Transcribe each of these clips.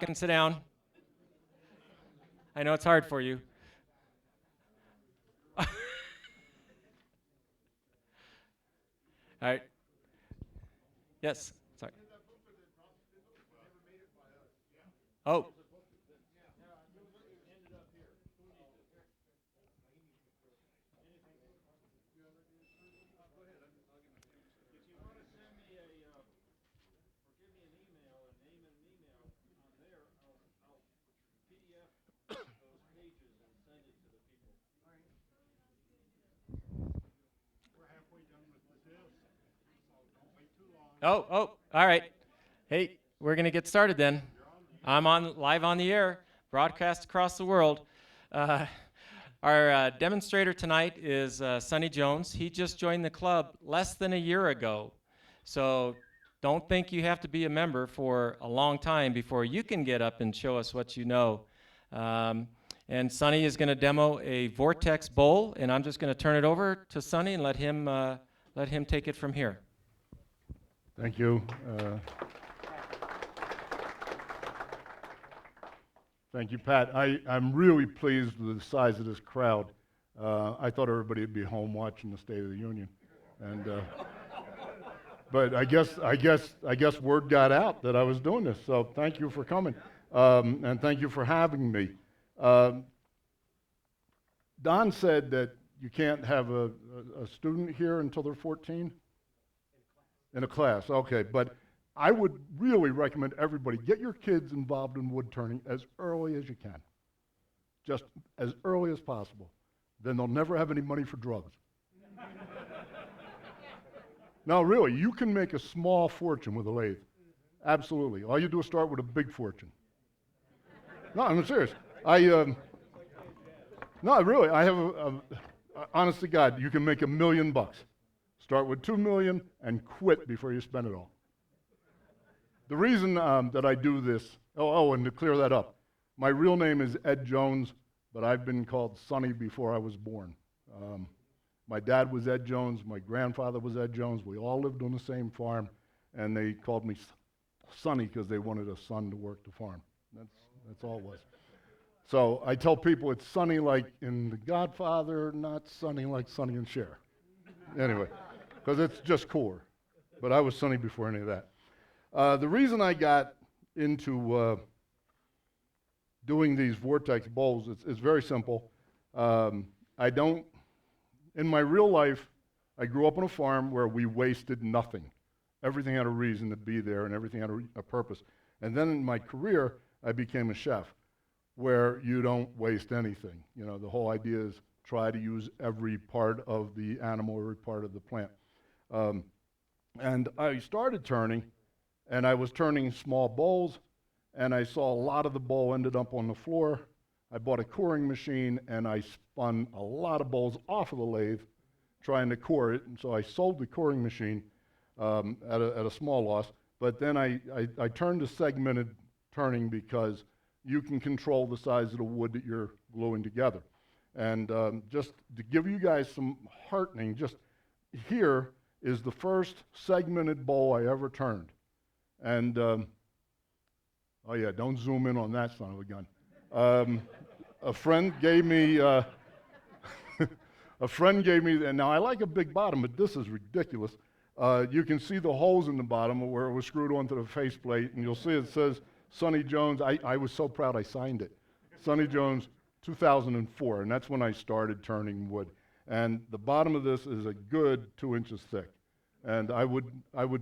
and sit down. I know it's hard for you. All right. Yes. Sorry. Oh. Oh, all right. Hey, we're going to get started then. I'm on live on the air, broadcast across the world. Uh, our demonstrator tonight is Sonny Jones. He just joined the club less than a year ago. So don't think you have to be a member for a long time before you can get up and show us what you know. And Sonny is going to demo a Vortex bowl, and I'm just going to turn it over to Sonny and let him take it from here. Thank you. Thank you, Pat. I'm really pleased with the size of this crowd. I thought everybody would be home watching the State of the Union, and but I guess word got out that I was doing this. So thank you for coming, and thank you for having me. Don said that you can't have a student here until they're 14. In a class, okay, but I would really recommend everybody get your kids involved in wood turning as early as you can. Just as early as possible. Then they'll never have any money for drugs. No, really, you can make a small fortune with a lathe. Absolutely. All you do is start with a big fortune. No, I'm serious. No, really, I have honest to God, you can make $1 million. Start with $2 million and quit before you spend it all. The reason that I do this, and to clear that up, my real name is Ed Jones, but I've been called Sonny before I was born. My dad was Ed Jones, my grandfather was Ed Jones, we all lived on the same farm, and they called me Sonny because they wanted a son to work the farm. That's all it was. So I tell people it's Sonny like in The Godfather, not Sonny like Sonny and Cher. Anyway. Because it's just core. But I was Sonny before any of that. The reason I got into doing these Vortex bowls is very simple. In my real life, I grew up on a farm where we wasted nothing. Everything had a reason to be there and everything had a purpose. And then in my career, I became a chef where you don't waste anything. You know, the whole idea is try to use every part of the animal, every part of the plant. And I started turning, and I was turning small bowls, and I saw a lot of the bowl ended up on the floor. I bought a coring machine, and I spun a lot of bowls off of the lathe trying to core it, and so I sold the coring machine at a small loss. But then I turned to segmented turning because you can control the size of the wood that you're gluing together. And just to give you guys some heartening, just here is the first segmented bowl I ever turned. And, oh yeah, don't zoom in on that son of a gun. A friend gave me, and now I like a big bottom, but this is ridiculous. You can see the holes in the bottom where it was screwed onto the faceplate, and you'll see it says Sonny Jones. I was so proud I signed it. Sonny Jones, 2004, and that's when I started turning wood. And the bottom of this is a good 2 inches thick. And I would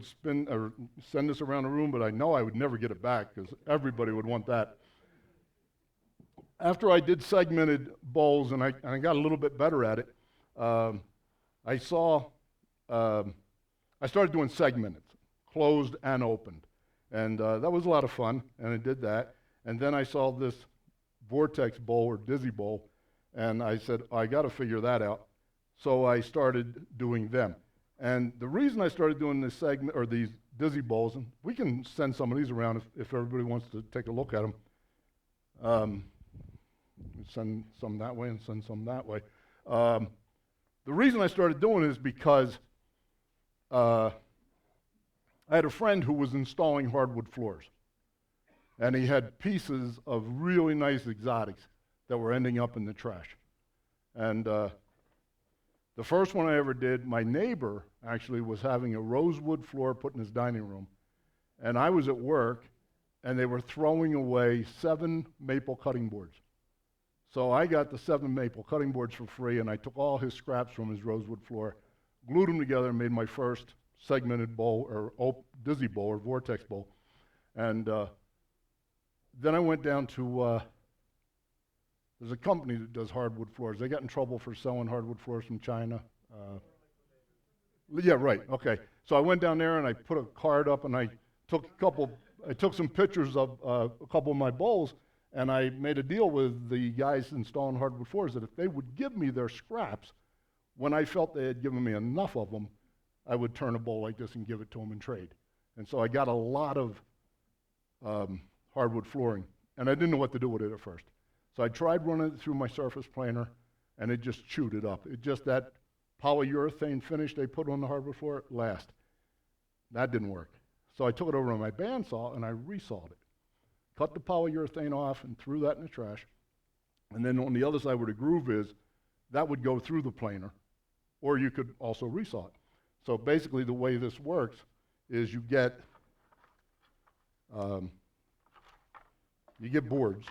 spin or send this around the room, but I know I would never get it back because everybody would want that. After I did segmented bowls and I got a little bit better at it, I started doing segmented, closed and opened. And that was a lot of fun, and I did that. And then I saw this Vortex bowl or Dizzy bowl, and I said, I got to figure that out. So I started doing them. And the reason I started doing this segment, or these Dizzy bowls, and we can send some of these around if everybody wants to take a look at them. Send some that way and send some that way. The reason I started doing it is because I had a friend who was installing hardwood floors. And he had pieces of really nice exotics that were ending up in the trash. And the first one I ever did, my neighbor actually was having a rosewood floor put in his dining room. And I was at work, and they were throwing away 7 maple cutting boards. So I got the 7 maple cutting boards for free, and I took all his scraps from his rosewood floor, glued them together, and made my first segmented bowl, or dizzy bowl, or vortex bowl. And then I went down to, there's a company that does hardwood floors. They got in trouble for selling hardwood floors from China. Yeah, right, okay. So I went down there and I put a card up and I took some pictures of a couple of my bowls, and I made a deal with the guys installing hardwood floors that if they would give me their scraps, when I felt they had given me enough of them, I would turn a bowl like this and give it to them in trade. And so I got a lot of hardwood flooring, and I didn't know what to do with it at first. So I tried running it through my surface planer, and it just chewed it up. It just, that polyurethane finish they put on the hardwood floor, last. That didn't work. So I took it over on my bandsaw, and I resawed it. Cut the polyurethane off and threw that in the trash. And then on the other side where the groove is, that would go through the planer, or you could also resaw it. So basically the way this works is you get boards.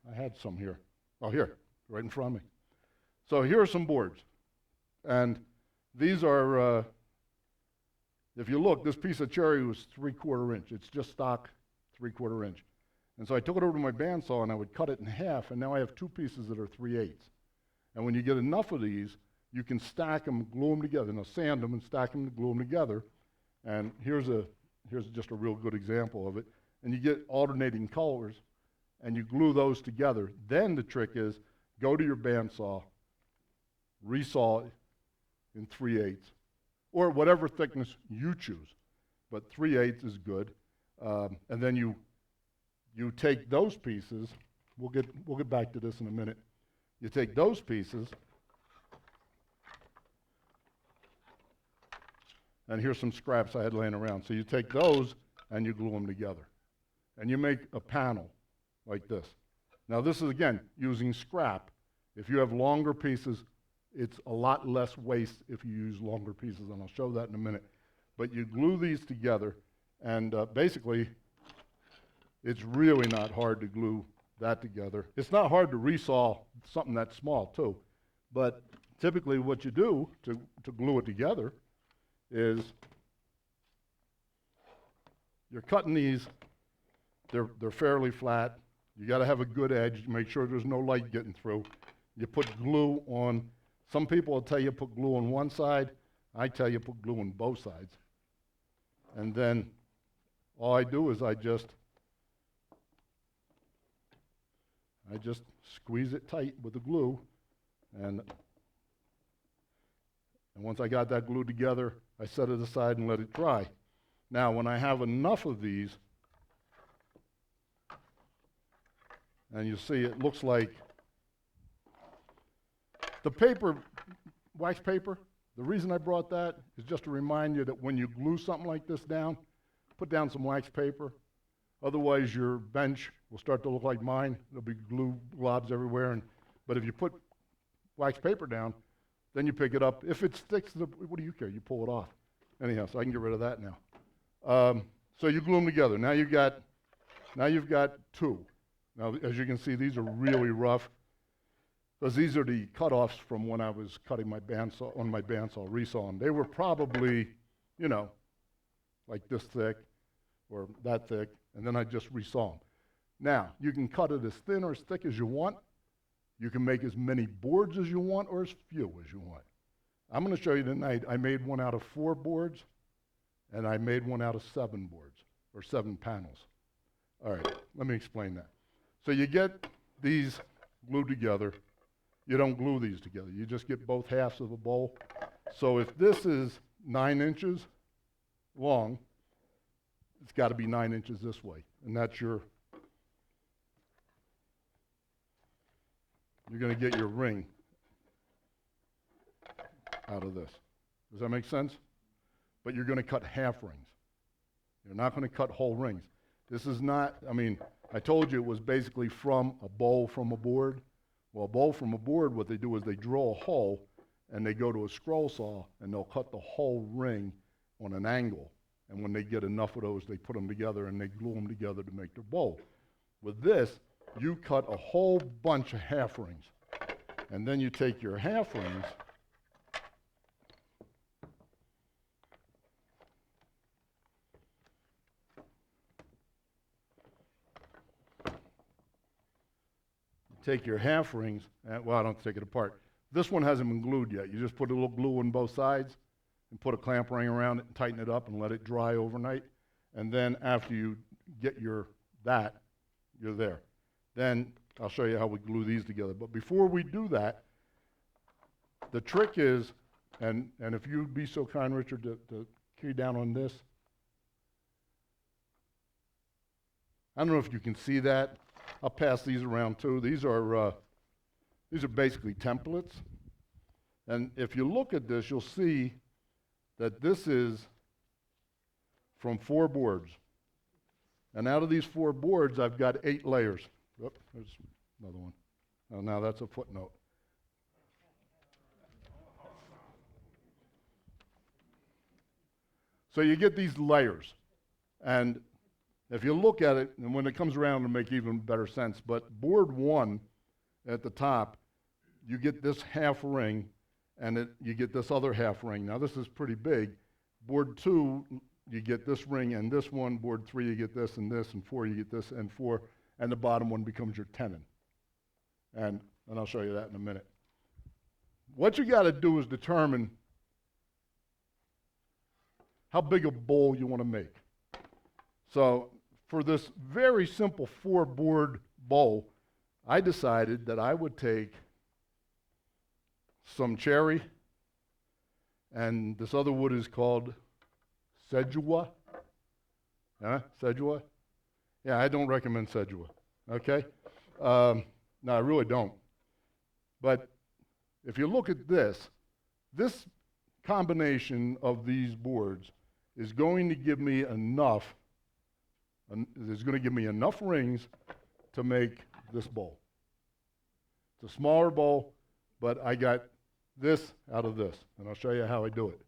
I had some here. Oh, here, right in front of me. So here are some boards. And these are, if you look, this piece of cherry was 3/4 inch. It's just stock 3/4 inch. And so I took it over to my bandsaw and I would cut it in half, and now I have 2 pieces that are 3/8. And when you get enough of these, you can stack them, glue them together. Now sand them and stack them and glue them together. And here's just a real good example of it. And you get alternating colors, and you glue those together. Then the trick is, go to your bandsaw, resaw it in 3/8, or whatever thickness you choose. But 3/8 is good. And then you take those pieces. We'll get back to this in a minute. You take those pieces, and here's some scraps I had laying around. So you take those and you glue them together, and you make a panel like this. Now this is, again, using scrap. If you have longer pieces, it's a lot less waste if you use longer pieces, and I'll show that in a minute. But you glue these together, and basically, it's really not hard to glue that together. It's not hard to resaw something that small, too. But typically what you do to glue it together is you're cutting these, they're fairly flat. You got to have a good edge, make sure there's no light getting through. You put glue on, some people will tell you put glue on one side. I tell you put glue on both sides. And then all I do is I just squeeze it tight with the glue, and once I got that glue together, I set it aside and let it dry. Now, when I have enough of these, and you see it looks like the paper, wax paper, the reason I brought that is just to remind you that when you glue something like this down, put down some wax paper. Otherwise, your bench will start to look like mine. There'll be glue globs everywhere. But if you put wax paper down, then you pick it up. If it sticks to the, what do you care? You pull it off. Anyhow, so I can get rid of that now. So you glue them together. Now you've got 2. Now, as you can see, these are really rough, because these are the cutoffs from when I was cutting my bandsaw, on my bandsaw, resawing. They were probably, like this thick or that thick, and then I just resaw them. Now, you can cut it as thin or as thick as you want. You can make as many boards as you want or as few as you want. I'm going to show you tonight, I made one out of 4 boards, and I made one out of 7 boards, or 7 panels. All right, let me explain that. So you get these glued together. You don't glue these together. You just get both halves of a bowl. So if this is 9 inches long, it's got to be 9 inches this way. And that's you're going to get your ring out of this. Does that make sense? But you're going to cut half rings. You're not going to cut whole rings. This is not, I mean, I told you it was basically from a bowl from a board. Well, a bowl from a board, what they do is they drill a hole and they go to a scroll saw and they'll cut the whole ring on an angle. And when they get enough of those, they put them together and they glue them together to make their bowl. With this, you cut a whole bunch of half rings. And then you take your half rings and, well, I don't take it apart. This one hasn't been glued yet. You just put a little glue on both sides and put a clamp ring around it and tighten it up and let it dry overnight. And then after you get you're there. Then I'll show you how we glue these together. But before we do that, the trick is, and if you'd be so kind, Richard, to key down on this. I don't know if you can see that. I'll pass these around too. These are basically templates. And if you look at this, you'll see that this is from 4 boards. And out of these 4 boards, I've got 8 layers. Oh, there's another one. Oh, now that's a footnote. So you get these layers. And if you look at it, and when it comes around, it'll make even better sense. But board 1 at the top, you get this half ring, and you get this other half ring. Now this is pretty big. Board 2, you get this ring and this one. Board 3, you get this, and 4, you get this, and 4, and the bottom one becomes your tenon. And I'll show you that in a minute. What you got to do is determine how big a bowl you want to make. So for this very simple 4-board bowl, I decided that I would take some cherry, and this other wood is called sedua. Sedua? Yeah, I don't recommend sedua, okay? No, I really don't. But if you look at this combination of these boards is going to give me enough rings to make this bowl. It's a smaller bowl, but I got this out of this, and I'll show you how I do it.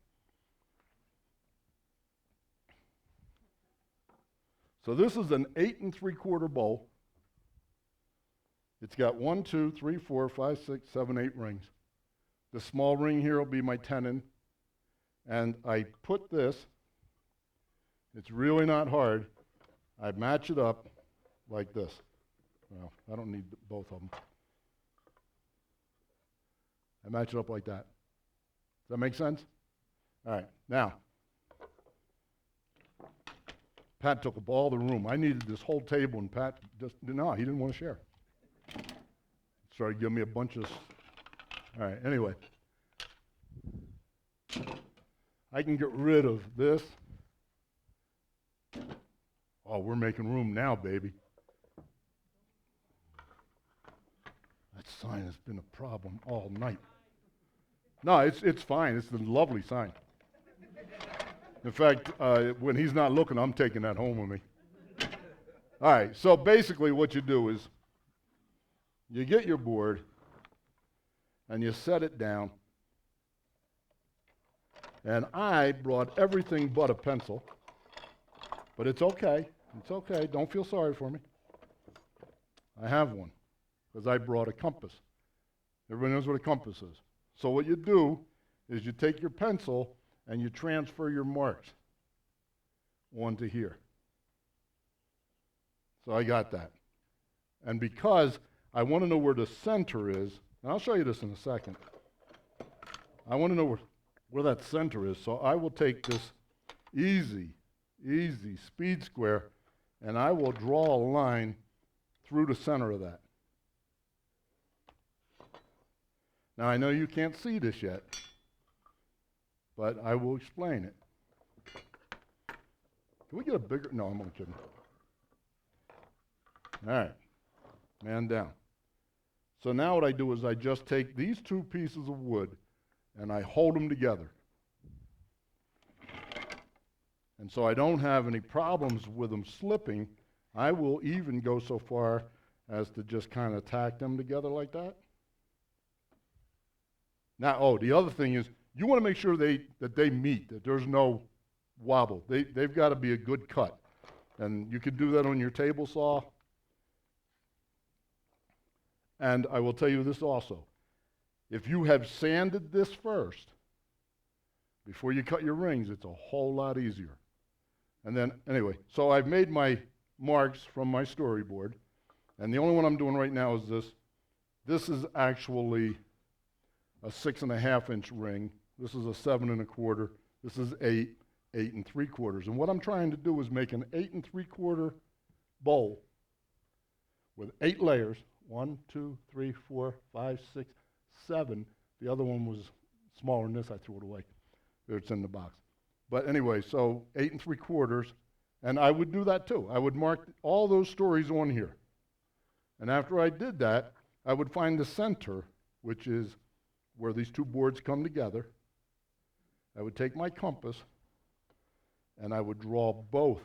So this is an 8 3/4 bowl. It's got 1, 2, 3, 4, 5, 6, 7, 8 rings. The small ring here will be my tenon, and I put this, it's really not hard, I match it up like this. Well, I don't need both of them. I match it up like that. Does that make sense? All right, now, Pat took up all the room. I needed this whole table, and Pat just, no, he didn't want to share. Started giving me a bunch of, all right, anyway. I can get rid of this. Oh, we're making room now, baby. That sign has been a problem all night. No, it's fine. It's a lovely sign. In fact, when he's not looking, I'm taking that home with me. All right, so basically what you do is you get your board and you set it down. And I brought everything but a pencil, but it's okay. It's okay. Don't feel sorry for me. I have one because I brought a compass. Everybody knows what a compass is. So what you do is you take your pencil and you transfer your marks onto here. So I got that. And because I want to know where the center is, and I'll show you this in a second. I want to know where that center is, so I will take this easy speed square, and I will draw a line through the center of that. Now, I know you can't see this yet, but I will explain it. Can we get a bigger? No, I'm only kidding. All right, man down. So now what I do is I just take these 2 pieces of wood and I hold them together. And so I don't have any problems with them slipping I will even go so far as to just kind of tack them together like that. Now, oh, the other thing is, you want to make sure that they meet, that there's no wobble. They've got to be a good cut. And you can do that on your table saw. And I will tell you this also. If you have sanded this first, before you cut your rings, it's a whole lot easier. And then, anyway, so I've made my marks from my storyboard. And the only one I'm doing right now is this. This is actually a 6.5-inch ring. This is a 7 1/4. This is 8 3/4. And what I'm trying to do is make an 8 3/4 bowl with 8 layers. 1, 2, 3, 4, 5, 6, 7. The other one was smaller than this. I threw it away. It's in the box. But anyway, so 8 3/4. And I would do that too. I would mark all those stories on here. And after I did that, I would find the center, which is where these two boards come together. I would take my compass and I would draw both.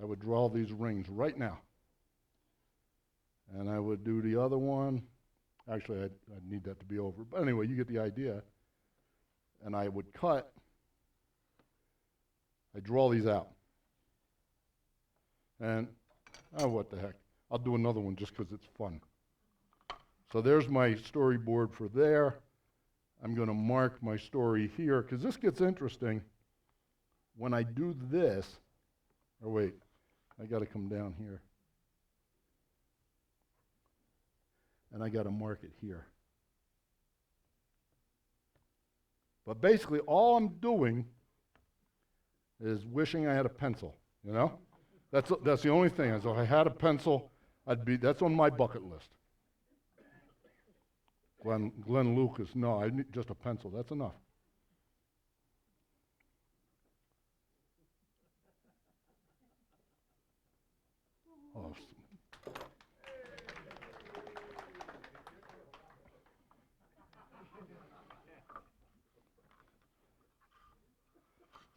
I would draw these rings right now. And I would do the other one. Actually, I'd need that to be over. But anyway, you get the idea. And I would cut. I draw these out. And, oh, what the heck. I'll do another one just because it's fun. So there's my storyboard for there. I'm going to mark my story here because this gets interesting. When I do this, or wait, I got to come down here. And I got to mark it here. But basically, all I'm doing is wishing I had a pencil, you know? That's the only thing. If I had a pencil, that's on my bucket list. Glenn Lucas, no, I need just a pencil. That's enough. Oh.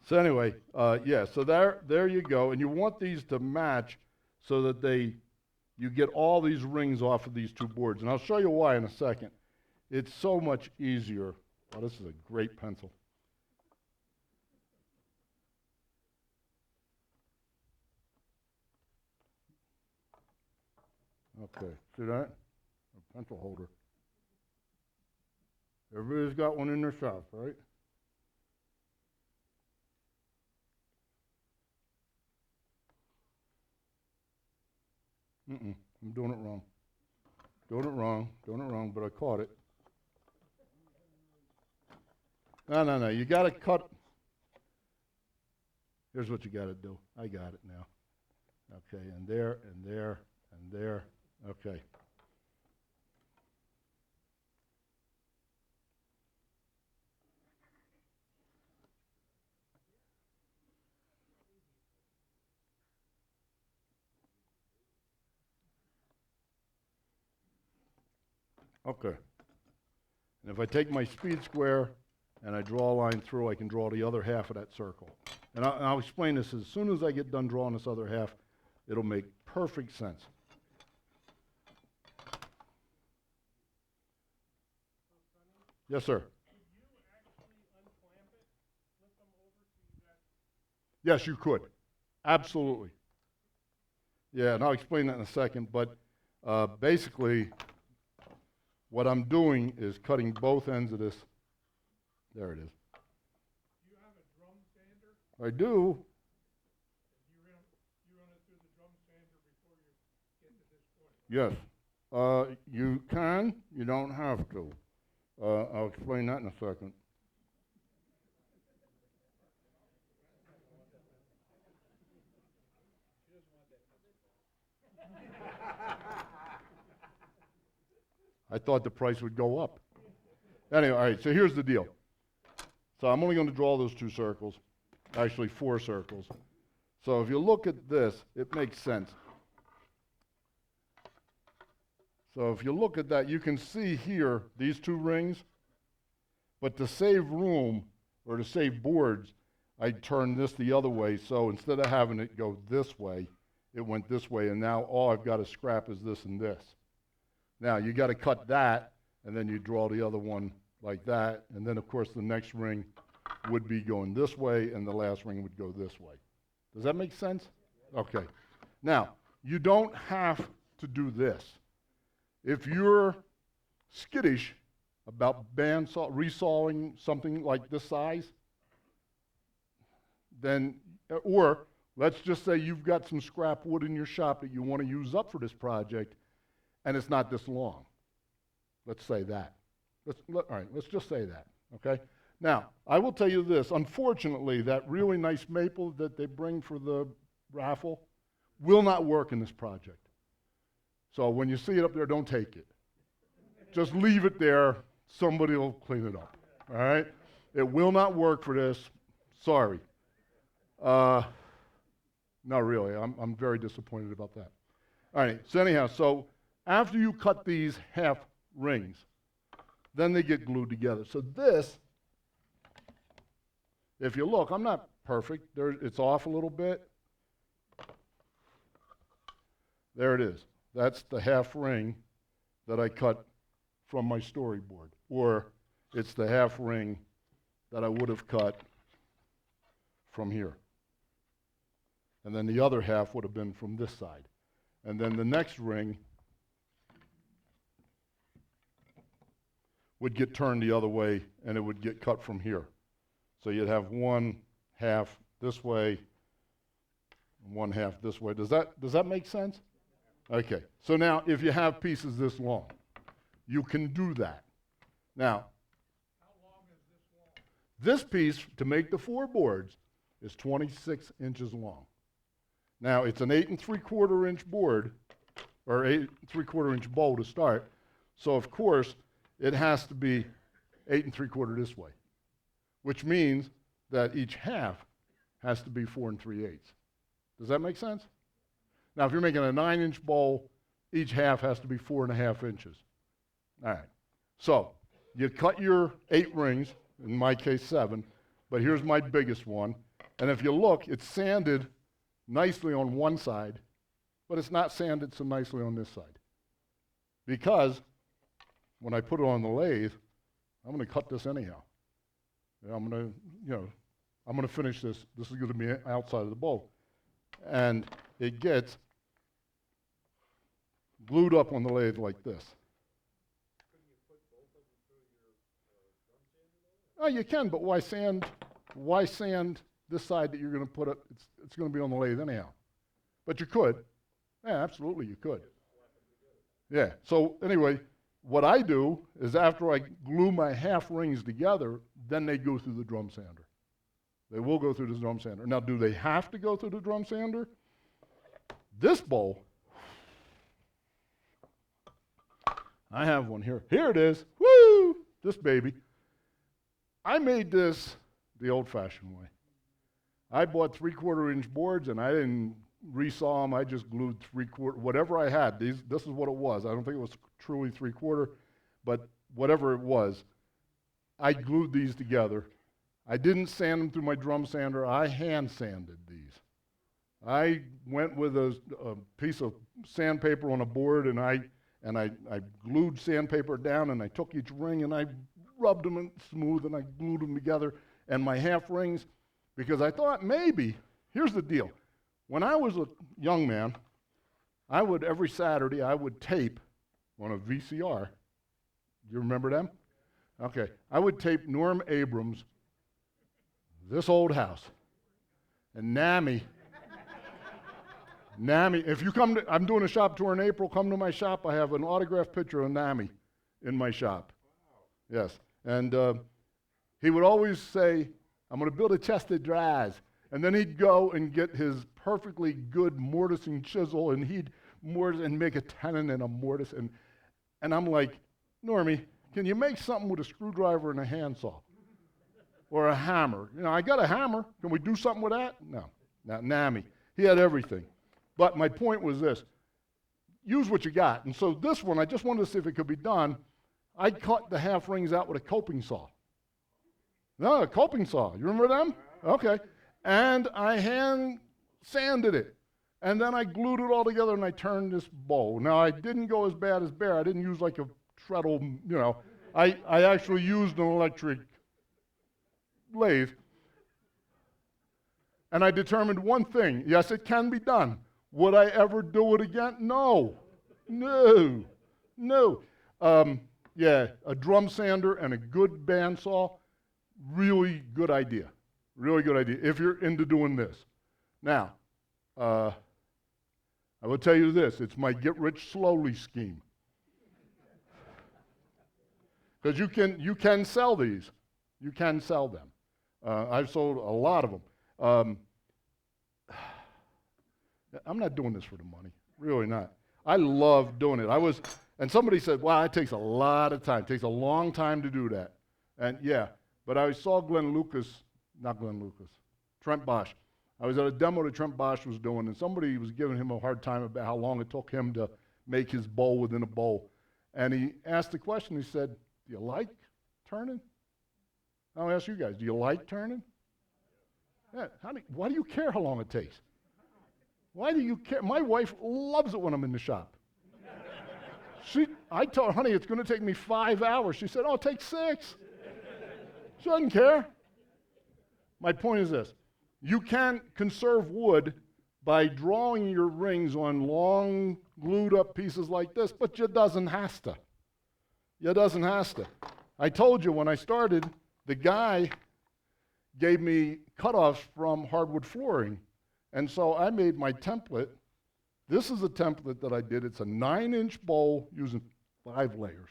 So anyway, yeah, so there you go. And you want these to match so that you get all these rings off of these two boards. And I'll show you why in a second. It's so much easier. Oh, this is a great pencil. Okay, see that? A pencil holder. Everybody's got one in their shop, right? I'm doing it wrong. Doing it wrong, but I caught it. No, you got to cut. Here's what you got to do. I got it now. Okay, and there, and there, and there. Okay. Okay. And if I take my speed square and I draw a line through, I can draw the other half of that circle. And I'll explain this as soon as I get done drawing this other half. It'll make perfect sense. Yes, sir. Yes, you could. Absolutely. Yeah, and I'll explain that in a second. But basically, what I'm doing is cutting both ends of this. There it is. Do you have a drum sander? I do. You run it through the drum sander before you get to this point? Yes. You can. You don't have to. I'll explain that in a second. I thought the price would go up. Anyway, all right, so here's the deal. So I'm only going to draw those 2 circles, actually 4 circles. So if you look at this, it makes sense. So if you look at that, you can see here these 2 rings, but to save room or to save boards, I turned this the other way, so instead of having it go this way, it went this way, and now all I've got to scrap is this and this. Now, you got to cut that, and then you draw the other one like that, and then, of course, the next ring would be going this way, and the last ring would go this way. Does that make sense? Okay. Now, you don't have to do this. If you're skittish about resawing something like this size, then, or let's just say you've got some scrap wood in your shop that you want to use up for this project, and it's not this long. Let's say that. All right, let's just say that, okay? Now, I will tell you this. Unfortunately, that really nice maple that they bring for the raffle will not work in this project. So when you see it up there, don't take it. Just leave it there. Somebody will clean it up, all right? It will not work for this. Sorry. Not really. I'm very disappointed about that. All right, so anyhow, so after you cut these half rings, then they get glued together. So this, if you look, I'm not perfect. It's off a little bit. There it is. That's the half ring that I cut from my storyboard. Or it's the half ring that I would have cut from here. And then the other half would have been from this side. And then the next ring would get turned the other way, and it would get cut from here. So you'd have one half this way, and one half this way. Does that make sense? Okay. So now, if you have pieces this long, you can do that. Now, How long is this long? this piece, to make the 4 boards, is 26 inches long. Now, it's an 8 3/4 inch board, or 8 3/4 inch bow to start. So, of course, it has to be 8 3/4 this way, which means that each half has to be 4 3/8. Does that make sense? Now, if you're making a 9-inch bowl, each half has to be 4.5 inches. All right. So, you cut your 8 rings, in my case 7, but here's my biggest one. And if you look, it's sanded nicely on one side, but it's not sanded so nicely on this side. Because when I put it on the lathe, I'm going to cut this anyhow. I'm going to finish this. This is going to be outside of the bowl. And it gets glued up on the lathe like this. Couldn't you put both of them through your drum sander? Oh, you can, but why sand? Why sand this side that you're going to put it? It's going to be on the lathe anyhow. But you could. Yeah, absolutely, you could. Yeah. So anyway, what I do is after I glue my half rings together, then they go through the drum sander. They will go through the drum sander. Now, do they have to go through the drum sander? This bowl, I have one here. Here it is. Woo! This baby. I made this the old-fashioned way. I bought 3/4 inch boards, and I didn't resaw them. I just glued 3/4, whatever I had. This is what it was. I don't think it was truly 3/4, but whatever it was, I glued these together. I didn't sand them through my drum sander. I hand sanded these. I went with a piece of sandpaper on a board, and I glued sandpaper down, and I took each ring, and I rubbed them in smooth, and I glued them together. And my half rings, because I thought maybe, here's the deal. When I was a young man, every Saturday, I would tape on a VCR. Do you remember them? Okay. I would tape Norm Abrams' This Old House. And NAMI, if you come to, I'm doing a shop tour in April, come to my shop. I have an autographed picture of NAMI in my shop. Wow. Yes. And he would always say, I'm going to build a chest of drawers. And then he'd go and get his perfectly good mortise and chisel, and he'd mortise and make a tenon and a mortise. And I'm like, Normie, can you make something with a screwdriver and a handsaw? Or a hammer? You know, I got a hammer. Can we do something with that? No. Not NAMI. He had everything. But my point was this. Use what you got. And so this one, I just wanted to see if it could be done. I cut the half rings out with a coping saw. No, a coping saw. You remember them? Okay. and I hand sanded it. And then I glued it all together and I turned this bow. Now, I didn't go as bad as Bear. I didn't use like a treadle, you know. I actually used an electric lathe. And I determined one thing. Yes, it can be done. Would I ever do it again? No. No. No. Yeah, a drum sander and a good bandsaw, really good idea. Really good idea if you're into doing this. Now, I will tell you this, it's my get rich slowly scheme. Because you can sell these. You can sell them. I've sold a lot of them. I'm not doing this for the money. Really not. I love doing it. And somebody said, wow, it takes a lot of time. It takes a long time to do that. And yeah, but I saw Trent Bosch. I was at a demo that Trent Bosch was doing, and somebody was giving him a hard time about how long it took him to make his bowl within a bowl. And he asked the question, he said, do you like turning? I'll ask you guys, do you like turning? Yeah, why do you care how long it takes? Why do you care? My wife loves it when I'm in the shop. I told her, honey, it's going to take me 5 hours. She said, oh, it takes 6. She doesn't care. My point is this. You can conserve wood by drawing your rings on long, glued-up pieces like this, but you doesn't have to. You doesn't have to. I told you when I started, the guy gave me cutoffs from hardwood flooring, and so I made my template. This is a template that I did. It's a 9-inch bowl using 5 layers.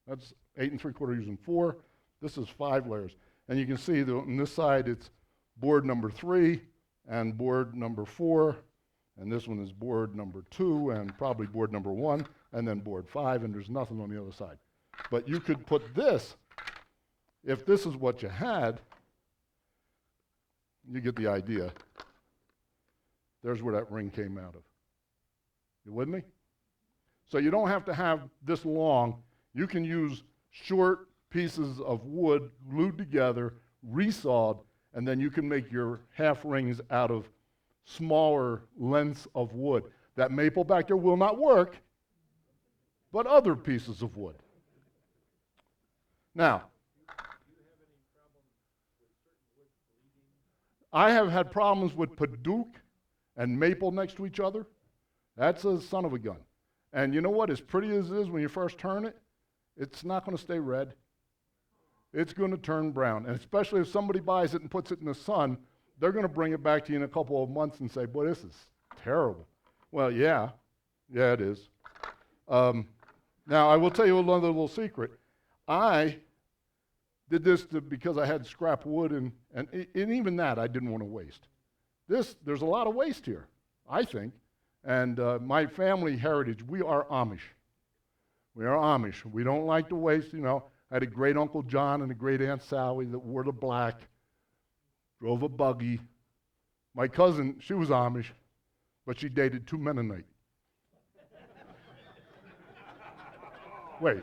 That's 8 3/4 using 4. This is 5 layers. And you can see on this side it's board number 3 and board number 4. And this one is board number 2 and probably board number 1 and then board 5, and there's nothing on the other side. But you could put this, if this is what you had, you get the idea. There's where that ring came out of. You with me? So you don't have to have this long. You can use short pieces of wood glued together, resawed, and then you can make your half rings out of smaller lengths of wood. That maple back there will not work, but other pieces of wood. Now, I have had problems with Paduke and maple next to each other. That's a son of a gun. And you know what? As pretty as it is when you first turn it, it's not going to stay red. It's going to turn brown. And especially if somebody buys it and puts it in the sun, they're going to bring it back to you in a couple of months and say, boy, this is terrible. Well, yeah, it is. Now, I will tell you another little secret. I did this because I had scrap wood, and even that I didn't want to waste. There's a lot of waste here, I think. And my family heritage, we are Amish. We are Amish. We don't like to waste, you know. I had a great Uncle John and a great Aunt Sally that wore the black, drove a buggy. My cousin, she was Amish, but she dated 2 men a night. Wait.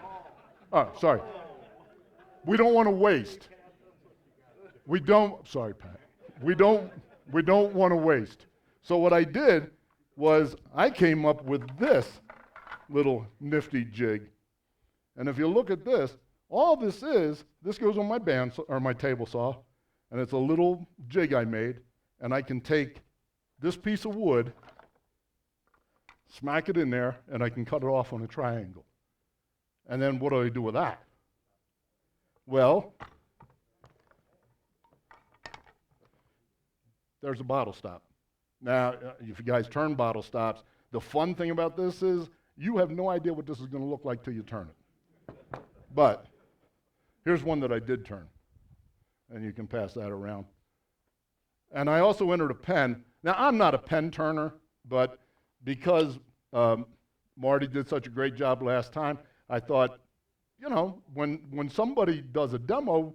Oh, sorry. We don't want to waste. We don't, sorry, Pat. We don't want to waste. So what I did was I came up with this little nifty jig. And if you look at this, all this goes on my table saw, and it's a little jig I made, and I can take this piece of wood, smack it in there, and I can cut it off on a triangle. And then what do I do with that? Well, there's a bottle stop. Now, if you guys turn bottle stops, the fun thing about this is you have no idea what this is going to look like till you turn it. But here's one that I did turn, and you can pass that around. And I also entered a pen. Now, I'm not a pen turner, but because Marty did such a great job last time, I thought, you know, when somebody does a demo,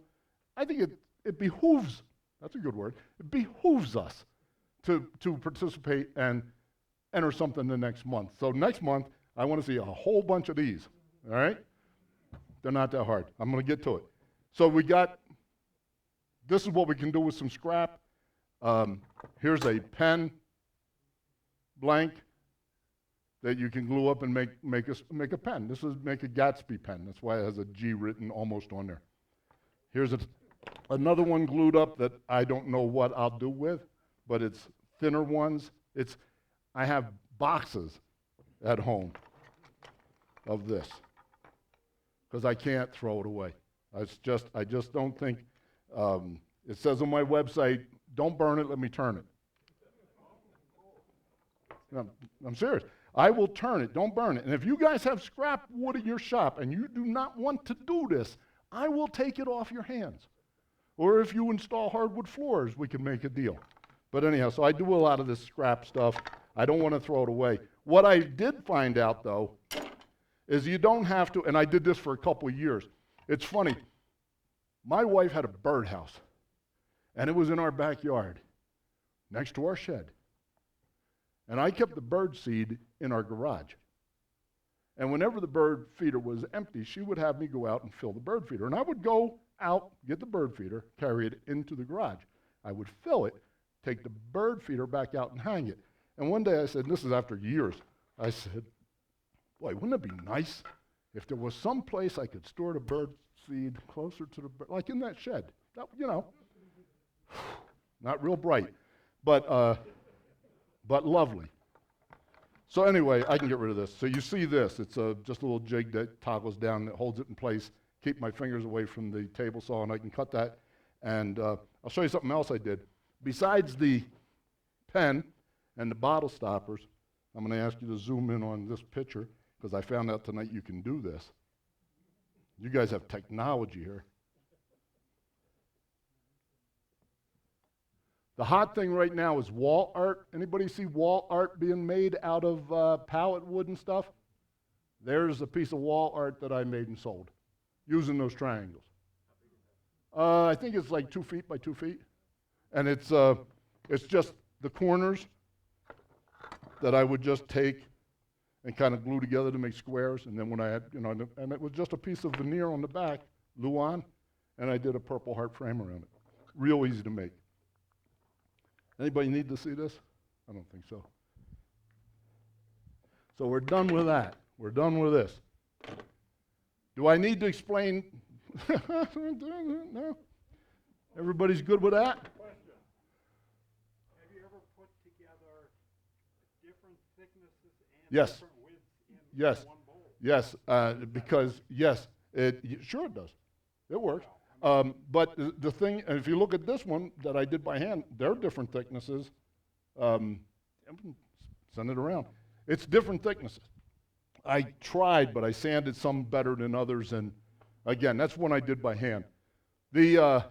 I think it behooves, that's a good word, it behooves us to participate and enter something the next month. So next month, I want to see a whole bunch of these, all right? They're not that hard. I'm going to get to it. So this is what we can do with some scrap. Here's a pen blank that you can glue up and make a pen. This is make a Gatsby pen. That's why it has a G written almost on there. Here's another one glued up that I don't know what I'll do with, but it's thinner ones. I have boxes at home of this because I can't throw it away. I just don't think, it says on my website, don't burn it, let me turn it. No, I'm serious. I will turn it, don't burn it. And if you guys have scrap wood in your shop and you do not want to do this, I will take it off your hands. Or if you install hardwood floors, we can make a deal. But anyhow, so I do a lot of this scrap stuff. I don't want to throw it away. What I did find out, though, is you don't have to, and I did this for a couple of years. It's funny. My wife had a birdhouse, and it was in our backyard, next to our shed. And I kept the bird seed in our garage. And whenever the bird feeder was empty, she would have me go out and fill the bird feeder. And I would go out, get the bird feeder, carry it into the garage. I would fill it, take the bird feeder back out and hang it. And one day I said, and this is after years, I said, boy, wouldn't it be nice if there was some place I could store the bird seed closer to the bird, like in that shed. That, not real bright, but lovely. So anyway, I can get rid of this. So you see this. It's just a little jig that toggles down that holds it in place. Keep my fingers away from the table saw, and I can cut that. And I'll show you something else I did. Besides the pen and the bottle stoppers, I'm going to ask you to zoom in on this picture because I found out tonight you can do this. You guys have technology here. The hot thing right now is wall art. Anybody see wall art being made out of pallet wood and stuff? There's a piece of wall art that I made and sold using those triangles. I think it's like 2 feet by 2 feet. And it's just the corners that I would just take and kind of glue together to make squares. And then when I had, and it was just a piece of veneer on the back, Luan, and I did a Purple Heart frame around it. Real easy to make. Anybody need to see this? I don't think so. So we're done with that. We're done with this. Do I need to explain? No? Everybody's good with that? Question. Have you ever put together different thicknesses and Yes. different widths in Yes. one bowl? Yes, because, yes, sure it does. It works. But the thing, and if you look at this one that I did by hand, they're different thicknesses. Send it around. It's different thicknesses. I tried, but I sanded some better than others, and again, that's one I did by hand. So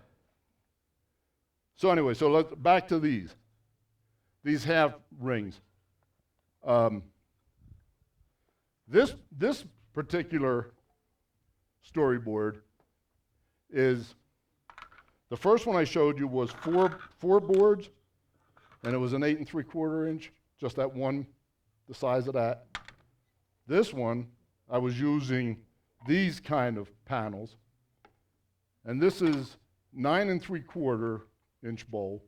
anyway, so let's back to these. These have rings. This particular storyboard is, the first one I showed you was four boards, and it was an 8 3/4 inch, just that one, the size of that. This one, I was using these kind of panels, and this is 9 3/4 inch bowl.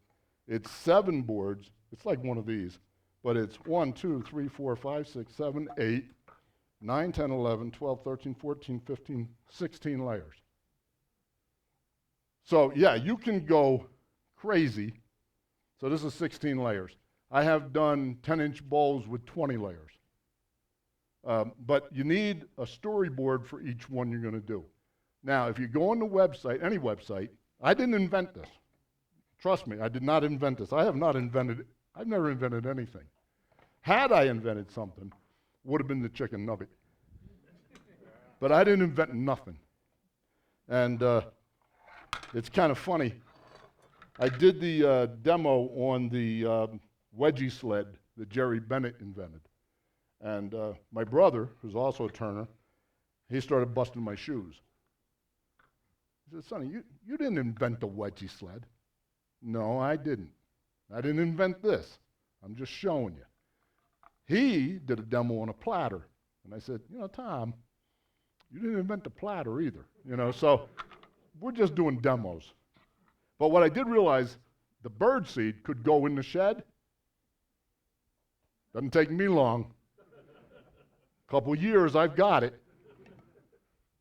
It's 7 boards. It's like one of these, but it's 1, 2, 3, 4, 5, 6, 7, 8, 9, 10, 11, 12, 13, 14, 15, 16 layers. So yeah, you can go crazy. So this is 16 layers. I have done 10-inch bowls with 20 layers. But you need a storyboard for each one you're going to do. Now, if you go on the website, any website, I didn't invent this. Trust me, I did not invent this. I've never invented anything. Had I invented something, would have been the chicken nugget. But I didn't invent nothing. And it's kind of funny. I did the demo on the wedgie sled that Jerry Bennett invented. And my brother, who's also a turner, he started busting my shoes. He said, Sonny, you didn't invent the wedgie sled. No, I didn't. I didn't invent this. I'm just showing you. He did a demo on a platter. And I said, Tom, you didn't invent the platter either. So we're just doing demos. But what I did realize, the bird seed could go in the shed. Doesn't take me long. Couple years, I've got it.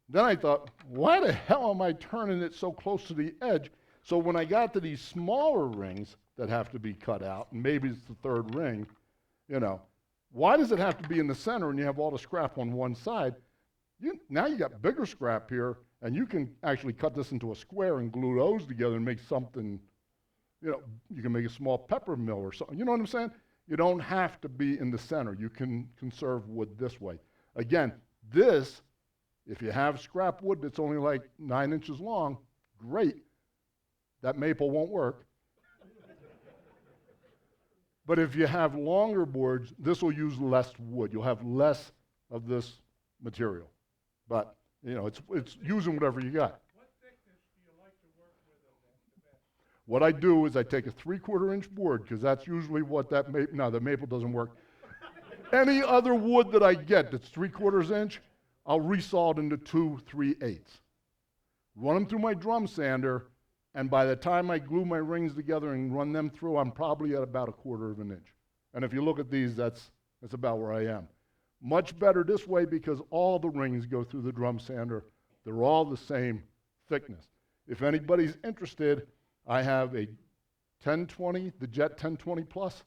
Then I thought, why the hell am I turning it so close to the edge? So when I got to these smaller rings that have to be cut out, and maybe it's the third ring, why does it have to be in the center and you have all the scrap on one side? Now you got bigger scrap here, and you can actually cut this into a square and glue those together and make something, you can make a small pepper mill or something. You know what I'm saying? You don't have to be in the center. You can conserve wood this way. Again, this, if you have scrap wood that's only like 9 inches long, great. That maple won't work. But if you have longer boards, this will use less wood. You'll have less of this material. But, it's using whatever you got. What thickness do you like to work with the best? What I do is I take a 3/4 inch board, because that's usually what that maple, no, the maple doesn't work. Any other wood that I get that's 3/4 inch, I'll resaw it into 2 3/8. Run them through my drum sander, and by the time I glue my rings together and run them through, I'm probably at about 1/4 inch. And if you look at these, that's about where I am. Much better this way because all the rings go through the drum sander. They're all the same thickness. If anybody's interested, I have a 1020, the Jet 1020 Plus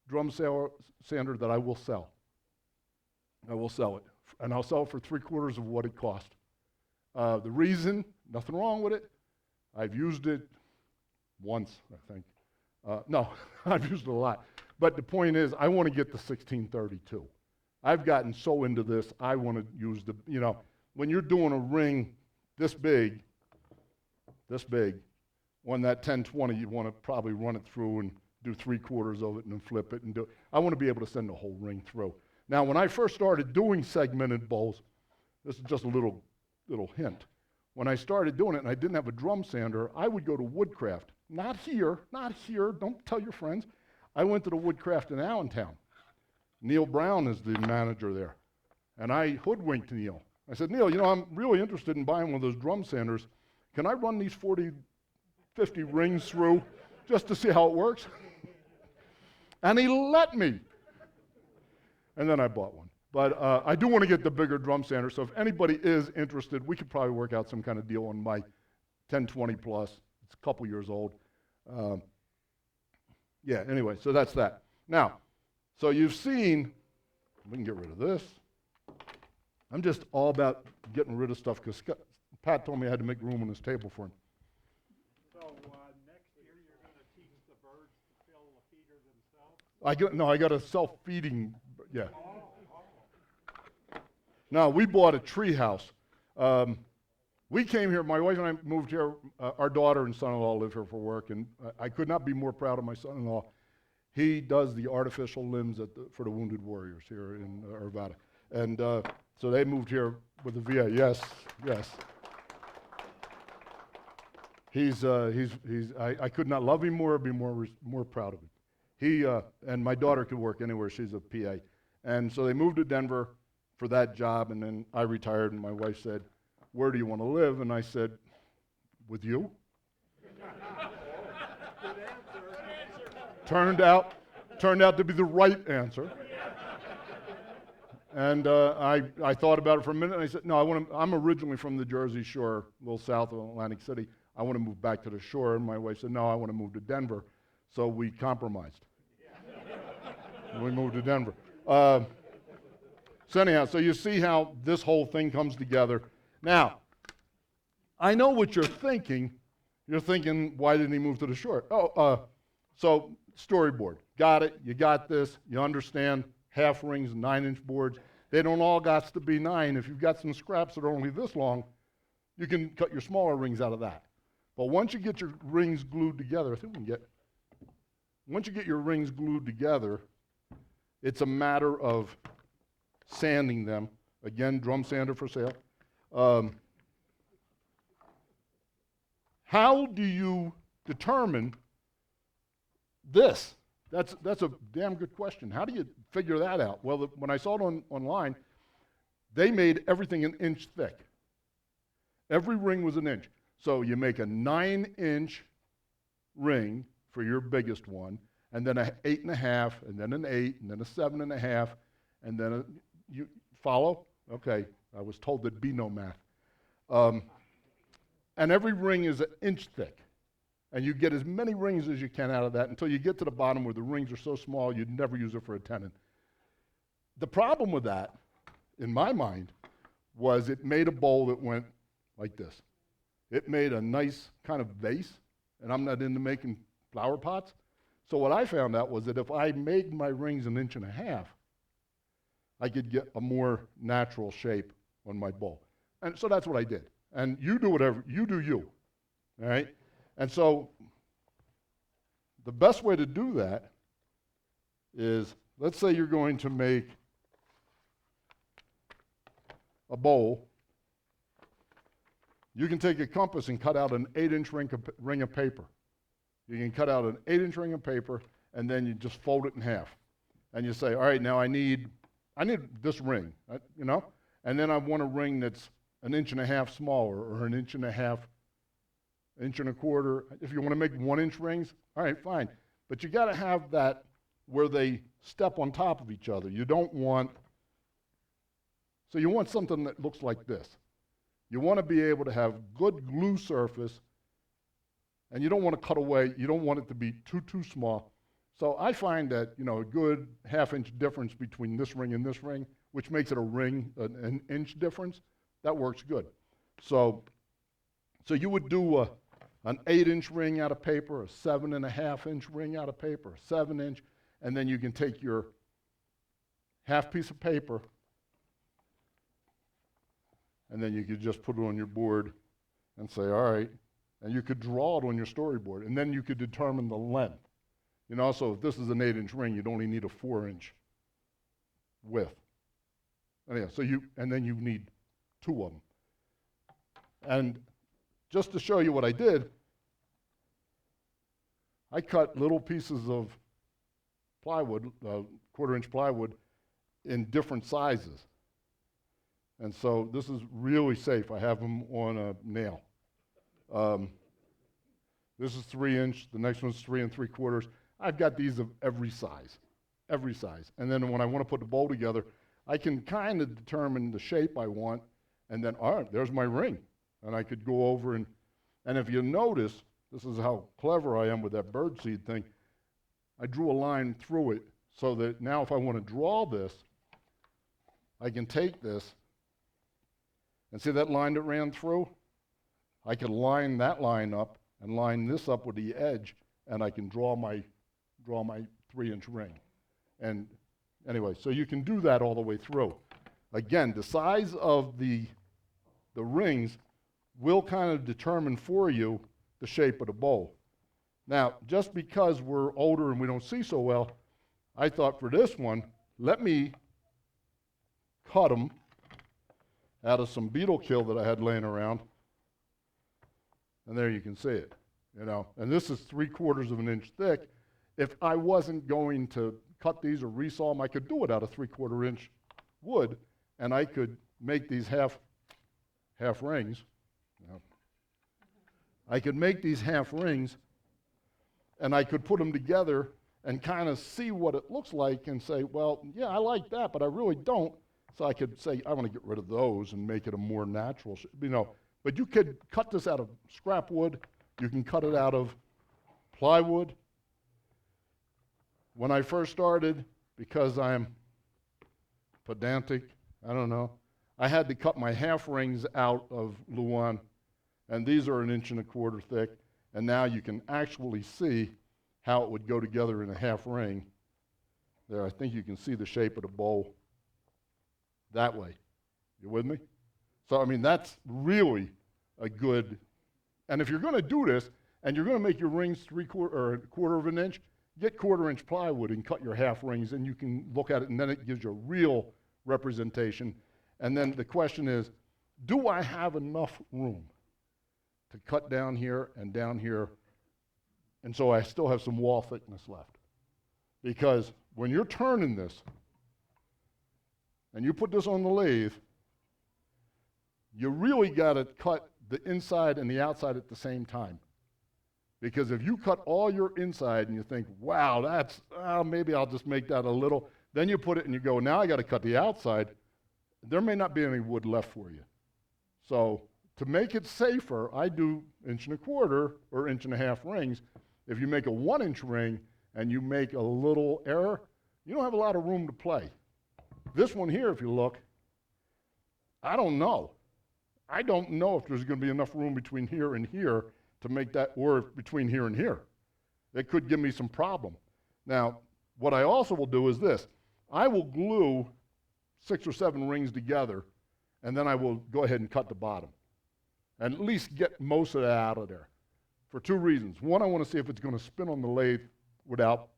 drum sander that I will sell. I will sell it. And I'll sell it for 3/4 of what it cost. The reason, nothing wrong with it. I've used it once, I think. No, I've used it a lot. But the point is, I want to get the 1632. I've gotten so into this, I want to use the, when you're doing a ring this big, on that 1020, you want to probably run it through and do 3/4 of it and then flip it and do it. I want to be able to send the whole ring through. Now, when I first started doing segmented bowls, this is just a little hint. When I started doing it and I didn't have a drum sander, I would go to Woodcraft. Not here, don't tell your friends. I went to the Woodcraft in Allentown. Neil Brown is the manager there. And I hoodwinked Neil. I said, Neil, I'm really interested in buying one of those drum sanders. Can I run these 40, 50 rings through just to see how it works? And he let me. And then I bought one. But I do want to get the bigger drum sander, so if anybody is interested, we could probably work out some kind of deal on my 1020 Plus. It's a couple years old. Anyway, so that's that. Now, so you've seen, we can get rid of this. I'm just all about getting rid of stuff because Pat told me I had to make room on this table for him. So next year you're going to teach the birds to fill the feeder themselves? I got a self-feeding, yeah. Now, we bought a tree house. We came here, my wife and I moved here, our daughter and son-in-law live here for work, and I could not be more proud of my son-in-law. He does the artificial limbs for the Wounded Warriors here in Arvada. And so they moved here with the VA, yes. I could not love him more or be more proud of him. He, and my daughter could work anywhere, she's a PA. And so they moved to Denver for that job, and then I retired, and my wife said, where do you want to live? And I said, with you? Turned out to be the right answer. And I thought about it for a minute, and I said, no, I'm originally from the Jersey Shore, a little south of Atlantic City. I want to move back to the shore. And my wife said, no, I want to move to Denver. So we compromised. We moved to Denver. So anyhow, so you see how this whole thing comes together. Now, I know what you're thinking. You're thinking, why didn't he move to the shore? So storyboard. Got it. You got this. You understand. Half rings, 9-inch boards. They don't all got to be 9. If you've got some scraps that are only this long, you can cut your smaller rings out of that. But once you get your rings glued together, once you get your rings glued together, it's a matter of sanding them. Again, drum sander for sale. How do you determine this? That's a damn good question. How do you figure that out? Well, when I saw it online, they made everything an inch thick. Every ring was an inch. So you make a 9-inch ring for your biggest one, and then an 8.5, and then an 8, and then a 7.5, and then you follow? Okay, I was told there'd be no math. And every ring is an inch thick. And you get as many rings as you can out of that until you get to the bottom where the rings are so small you'd never use it for a tenon. The problem with that, in my mind, was it made a bowl that went like this. It made a nice kind of vase, and I'm not into making flower pots. So what I found out was that if I made my rings 1.5 inches, I could get a more natural shape on my bowl. And so that's what I did. And you do whatever, you do you, all right? And so the best way to do that is, let's say you're going to make a bowl. You can take a compass and cut out an 8-inch ring of paper. You can cut out an 8-inch ring of paper, and then you just fold it in half. And you say, all right, now I need this ring, you know? And then I want a ring that's 1.5 inches smaller, or 1.5 inches, 1.25 inches. If you want to make 1-inch rings, all right, fine. But you got to have that where they step on top of each other. You don't want, so you want something that looks like this. You want to be able to have good glue surface, and you don't want to cut away. You don't want it to be too small. So I find that, you know, a good 1/2 inch difference between this ring and this ring, which makes it a ring, an inch difference, that works good. So you would do an 8-inch ring out of paper, a 7.5-inch ring out of paper, a 7-inch, and then you can take your half piece of paper, and then you could just put it on your board and say, all right, and you could draw it on your storyboard, and then you could determine the length. You know, so if this is an 8-inch ring, you'd only need a 4-inch width. Anyhow, and then you need 2 of them. And just to show you what I did, I cut little pieces of plywood, 1/4-inch plywood, in different sizes. And so this is really safe. I have them on a nail. This is 3-inch, the next one's 3 3/4. I've got these of every size. And then when I want to put the bowl together, I can kind of determine the shape I want, and then, all right, there's my ring. And I could go over and if you notice, this is how clever I am with that birdseed thing, I drew a line through it so that now if I want to draw this, I can take this, and see that line that ran through? I can line that line up and line this up with the edge, and I can draw my 3-inch ring. And anyway, so you can do that all the way through. Again, the size of the rings will kind of determine for you the shape of the bowl. Now, just because we're older and we don't see so well, I thought for this one, let me cut them out of some beetle kill that I had laying around. And there you can see it, you know. And this is 3/4 of an inch thick. If I wasn't going to cut these or resaw them, I could do it out of 3/4 inch wood, and I could make these half rings. You know. I could make these half rings, and I could put them together and kind of see what it looks like and say, well, yeah, I like that, but I really don't. So I could say, I want to get rid of those and make it a more natural, you know. But you could cut this out of scrap wood. You can cut it out of plywood. When I first started, because I'm pedantic, I don't know, I had to cut my half rings out of Luan, and these are 1.25 inches thick, and now you can actually see how it would go together in a half ring. There, I think you can see the shape of the bowl that way. You with me? So, I mean, that's really a good, and if you're going to do this, and you're going to make your rings 3/4 or 1/4 of an inch, get 1/4-inch plywood and cut your half rings, and you can look at it, and then it gives you a real representation. And then the question is, do I have enough room to cut down here, and so I still have some wall thickness left? Because when you're turning this, and you put this on the lathe, you really got to cut the inside and the outside at the same time. Because if you cut all your inside and you think, wow, that's, maybe I'll just make that a little, then you put it and you go, now I got to cut the outside, there may not be any wood left for you. So to make it safer, I do 1.25 or 1.5 rings. If you make a 1-inch ring and you make a little error, you don't have a lot of room to play. This one here, if you look, I don't know. I don't know if there's going to be enough room between here and here to make that, or between here and here. It could give me some problem. Now, what I also will do is this. I will glue 6 or 7 rings together, and then I will go ahead and cut the bottom. And at least get most of that out of there. For 2 reasons. One, I want to see if it's going to spin on the lathe without,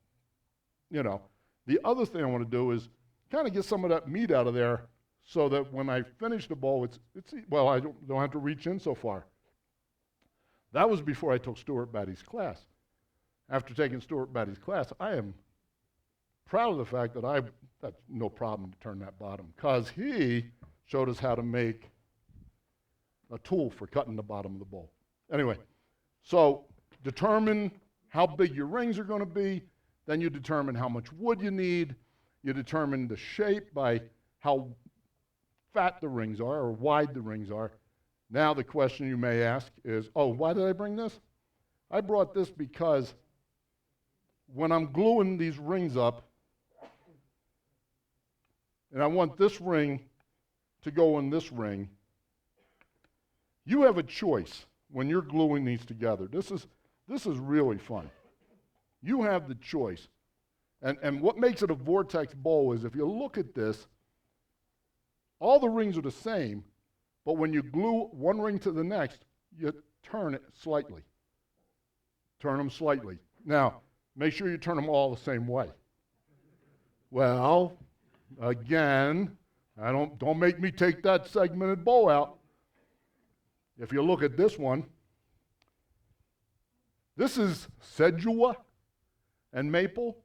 you know. The other thing I want to do is kind of get some of that meat out of there so that when I finish the bowl, well, I don't have to reach in so far. That was before I took Stuart Batty's class. After taking Stuart Batty's class, I am proud of the fact that that's no problem to turn that bottom, because he showed us how to make a tool for cutting the bottom of the bowl. Anyway, so determine how big your rings are going to be, then you determine how much wood you need, you determine the shape by how fat the rings are or wide the rings are. Now the question you may ask is, oh, why did I bring this? I brought this because when I'm gluing these rings up, and I want this ring to go in this ring, you have a choice when you're gluing these together. This is really fun. You have the choice. And what makes it a Vortex bowl is if you look at this, all the rings are the same, but when you glue one ring to the next, you turn it slightly. Turn them slightly. Now, make sure you turn them all the same way. Well, again, don't make me take that segmented bowl out. If you look at this one, this is sedua and maple.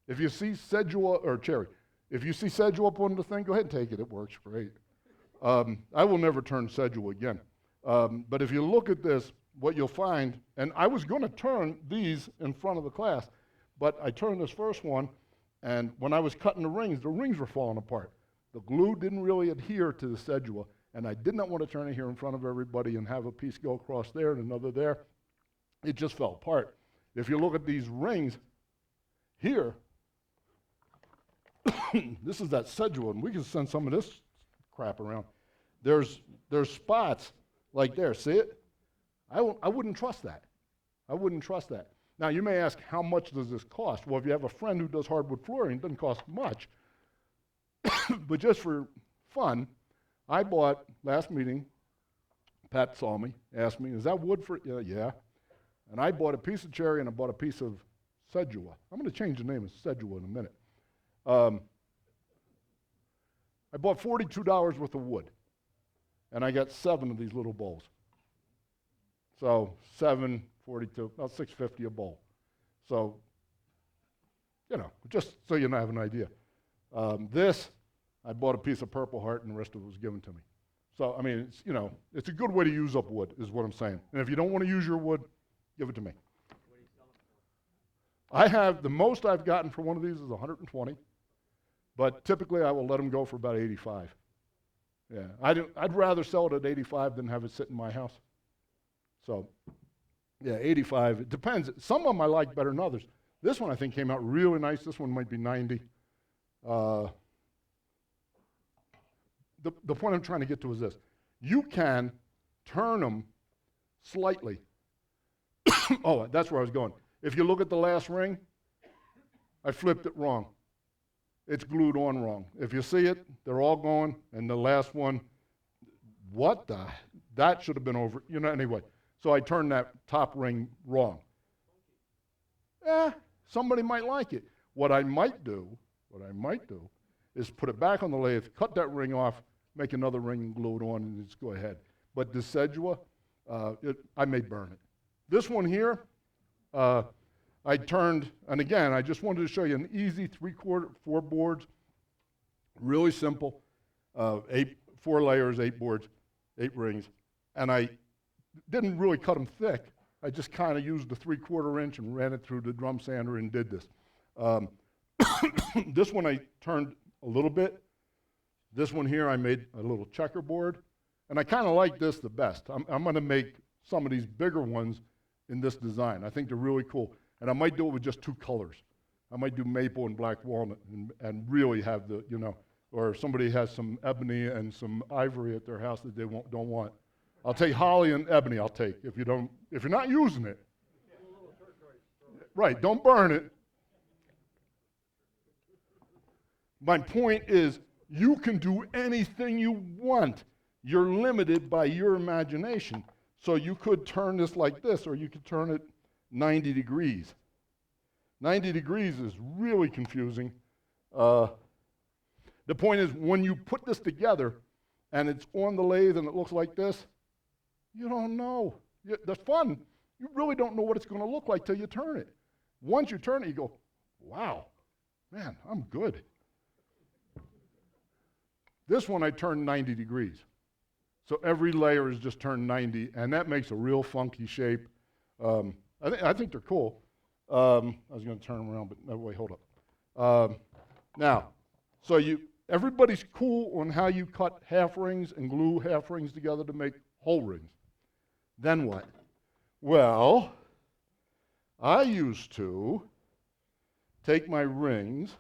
If you see sedua or cherry, if you see sedua up on the thing, go ahead and take it. It works great. I will never turn sedua again. But if you look at this, what you'll find, and I was going to turn these in front of the class, but I turned this first one, and when I was cutting the rings were falling apart. The glue didn't really adhere to the sedua, and I did not want to turn it here in front of everybody and have a piece go across there and another there. It just fell apart. If you look at these rings here, this is that sedua, and we can send some of this crap around. There's spots like there. See it? I wouldn't trust that. I wouldn't trust that. Now, you may ask, how much does this cost? Well, if you have a friend who does hardwood flooring, it doesn't cost much. But just for fun, I bought, last meeting, Pat saw me, asked me, is that wood for, yeah. And I bought a piece of cherry and I bought a piece of sedua. I'm going to change the name of sedua in a minute. I bought $42 worth of wood, and I got 7 of these little bowls. So 7, 42, about $6.50 a bowl. So, just so you have an idea. This, I bought a piece of Purple Heart, and the rest of it was given to me. So, I mean, it's a good way to use up wood, is what I'm saying. And if you don't want to use your wood, give it to me. I have, the most I've gotten for one of these is 120, but typically I will let them go for about 85. Yeah, I'd rather sell it at 85 than have it sit in my house. So, yeah, 85, it depends. Some of them I like better than others. This one I think came out really nice. This one might be 90. The point I'm trying to get to is this. You can turn them slightly. Oh, that's where I was going. If you look at the last ring, I flipped it wrong. It's glued on wrong. If you see it, they're all going, and the last one, that should have been over, anyway. So I turned that top ring wrong. Somebody might like it. What I might do is put it back on the lathe, cut that ring off, make another ring and glue it on, and just go ahead. But the sedua, I may burn it. This one here, I turned, and again, I just wanted to show you an easy 3/4, 4 boards, really simple, 4 layers, 8 boards, 8 rings, and I didn't really cut them thick. I just kind of used the 3/4 inch and ran it through the drum sander and did this. This one I turned a little bit. This one here I made a little checkerboard. And I kind of like this the best. I'm going to make some of these bigger ones in this design. I think they're really cool. And I might do it with just 2 colors. I might do maple and black walnut and really have the, you know, or if somebody has some ebony and some ivory at their house that they don't want. I'll take holly and ebony, I'll take, if you're not using it. Right, don't burn it. My point is, you can do anything you want. You're limited by your imagination. So you could turn this like this, or you could turn it 90 degrees. 90 degrees is really confusing. The point is, when you put this together, and it's on the lathe and it looks like this, you don't know. That's fun. You really don't know what it's going to look like till you turn it. Once you turn it, you go, wow, man, I'm good. This one I turned 90 degrees. So every layer is just turned 90, and that makes a real funky shape. I think they're cool. I was going to turn them around, but no, wait, hold up. Now, so everybody's cool on how you cut half rings and glue half rings together to make whole rings. Then what? Well, I used to take my rings.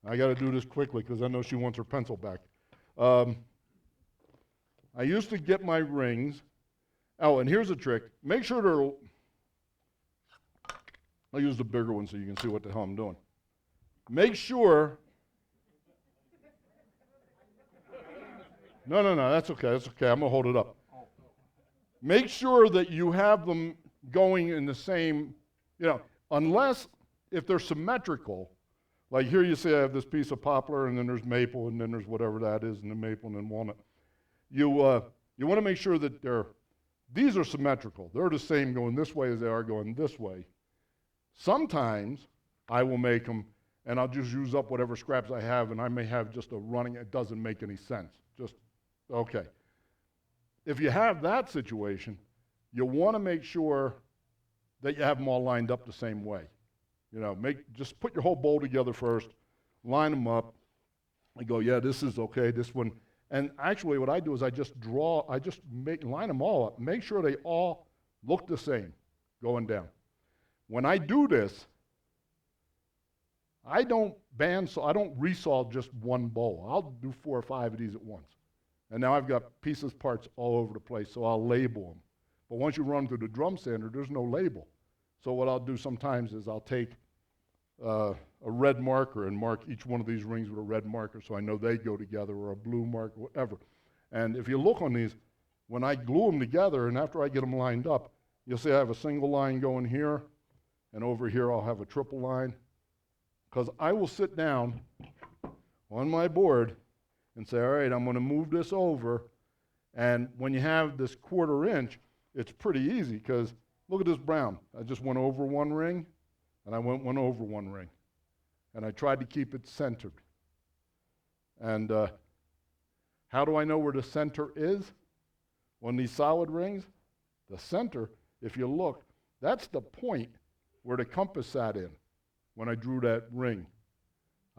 I got to do this quickly because I know she wants her pencil back. I used to get my rings. Oh, and here's a trick. Make sure they're... I'll use the bigger one so you can see what the hell I'm doing. Make sure... No, that's okay. That's okay. I'm going to hold it up. Make sure that you have them going in the same, unless if they're symmetrical, like here you see I have this piece of poplar and then there's maple and then there's whatever that is and then maple and then walnut. You want to make sure that these are symmetrical. They're the same going this way as they are going this way. Sometimes I will make them and I'll just use up whatever scraps I have and I may have just a running, it doesn't make any sense. Okay. If you have that situation, you want to make sure that you have them all lined up the same way. Just put your whole bowl together first, line them up, and go, yeah, this is okay, this one. And actually what I do is line them all up, make sure they all look the same going down. When I do this, I don't resaw just one bowl. I'll do 4 or 5 of these at once. And now I've got pieces, parts all over the place, so I'll label them. But once you run through the drum sander, there's no label. So what I'll do sometimes is I'll take a red marker and mark each one of these rings with a red marker so I know they go together, or a blue marker, whatever. And if you look on these, when I glue them together and after I get them lined up, you'll see I have a single line going here, and over here I'll have a triple line. Because I will sit down on my board and say, all right, I'm going to move this over. And when you have this 1/4 inch, it's pretty easy because look at this brown. I just went over one ring, and I went over one ring. And I tried to keep it centered. And how do I know where the center is on these solid rings? The center, if you look, that's the point where the compass sat in when I drew that ring.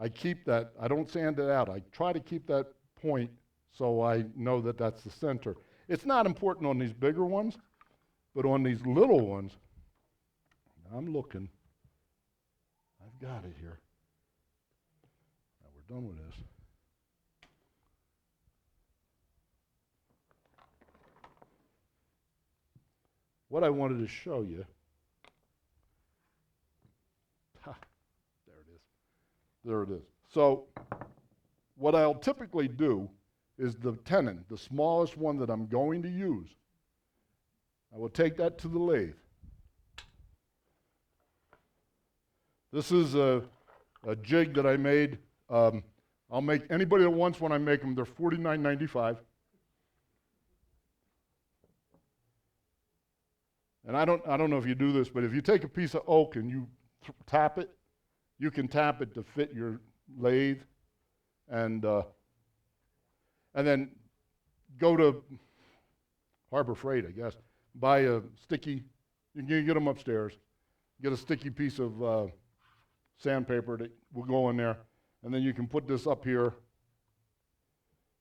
I keep that, I don't sand it out. I try to keep that point so I know that that's the center. It's not important on these bigger ones, but on these little ones, I'm looking. I've got it here. Now we're done with this. What I wanted to show you, there it is. So what I'll typically do is the tenon, the smallest one that I'm going to use, I will take that to the lathe. This is a jig that I made. I'll make, anybody that wants one, I make them, they're $49.95. And I don't know if you do this, but if you take a piece of oak and you tap it, you can tap it to fit your lathe, and then go to Harbor Freight, I guess. buy a sticky, you can get them upstairs, get a sticky piece of sandpaper that will go in there, and then you can put this up here,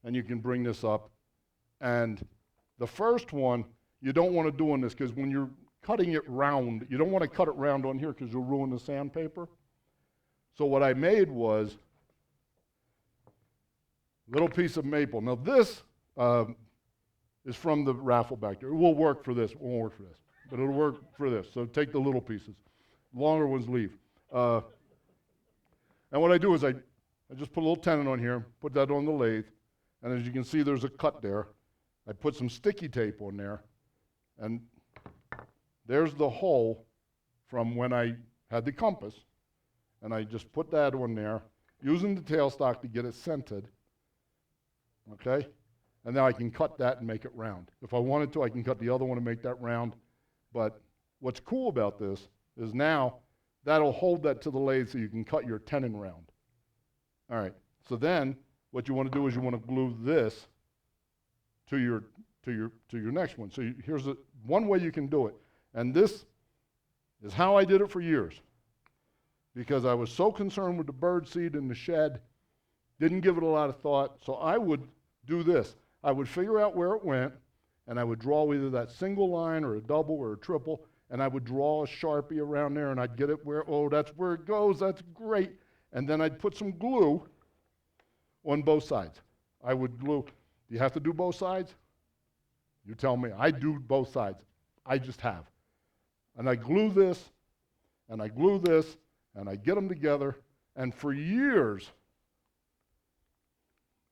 and you can bring this up. And the first one, you don't want to do on this, because when you're cutting it round, you don't want to cut it round on here because you'll ruin the sandpaper. So what I made was a little piece of maple. Now this is from the raffle back there. It will work for this. It won't work for this, but it'll work for this. So take the little pieces. Longer ones leave. And what I do is I just put a little tenon on here, put that on the lathe, and as you can see, there's a cut there. I put some sticky tape on there, and there's the hole from when I had the compass, and I just put that on there, using the tailstock to get it centered, okay? And now I can cut that and make it round. If I wanted to, I can cut the other one and make that round, but what's cool about this is now that'll hold that to the lathe so you can cut your tenon round. All right, so then what you want to do is you want to glue this to your next one. So here's one way you can do it. And this is how I did it for years, because I was so concerned with the bird seed in the shed, didn't give it a lot of thought. So I would do this. I would figure out where it went, and I would draw either that single line or a double or a triple, and I would draw a Sharpie around there, and I'd get it where, oh, that's where it goes, that's great. And then I'd put some glue on both sides. I would glue. Do you have to do both sides? You tell me. I do both sides. I just have. And I glue this, and I glue this, and I get them together, and for years,